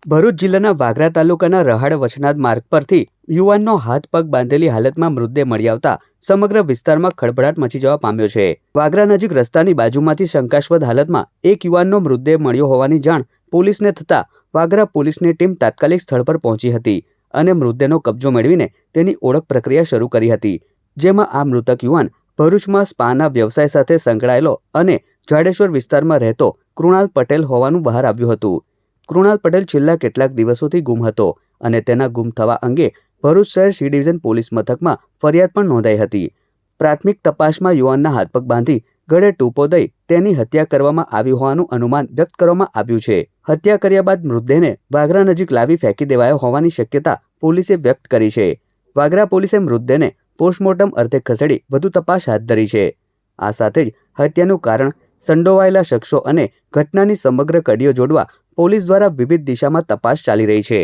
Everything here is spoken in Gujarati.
ભરૂચ જિલ્લાના વાગરા તાલુકાના રહાડ વચનાદ માર્ગ પરથી યુવાનનો હાથ પગ બાંધેલી હાલતમાં મૃતદેહ મળી આવતા સમગ્ર વિસ્તારમાં ખળભળાટ મચી જવા પામ્યો છે। વાગરા નજીક રસ્તાની બાજુમાંથી શંકાસ્પદ હાલતમાં એક યુવાનનો મૃતદેહ મળ્યો હોવાની જાણ પોલીસને થતા વાગરા પોલીસની ટીમ તાત્કાલિક સ્થળ પર પહોંચી હતી અને મૃતદેહનો કબજો મેળવીને તેની ઓળખ પ્રક્રિયા શરૂ કરી હતી, જેમાં આ મૃતક યુવાન ભરૂચમાં સ્પાના વ્યવસાય સાથે સંકળાયેલો અને જાડેશ્વર વિસ્તારમાં રહેતો કૃણાલ પટેલ હોવાનું બહાર આવ્યું હતું। કૃણાલ પટેલ છેલ્લા કેટલાક દિવસોથી ગુમ હતો અને તેના ગુમ થવા અંગે ભરૂચ શહેર સી ડિવિઝન પોલીસ મથકમાં ફરિયાદ પણ નોંધાઈ હતી। પ્રાથમિક તપાસમાં યુવાનના હાથપગ બાંધી ગળે ટૂંપો દઈ તેની હત્યા કરવામાં આવી હોવાનું અનુમાન વ્યક્ત કરવામાં આવ્યું છે। હત્યા કર્યા બાદ મૃતદેહને વાગરા નજીક લાવી ફેંકી દેવાયો હોવાની શક્યતા પોલીસે વ્યક્ત કરી છે। વાગરા પોલીસે મૃતદેહને પોસ્ટમોર્ટમ અર્થે ખસેડી વધુ તપાસ હાથ ધરી છે। આ સાથે જ હત્યાનું કારણ, સંડોવાયેલા શખ્સો અને ઘટનાની સમગ્ર કડીઓ જોડવા પોલીસ દ્વારા વિવિધ દિશામાં તપાસ ચાલી રહી છે।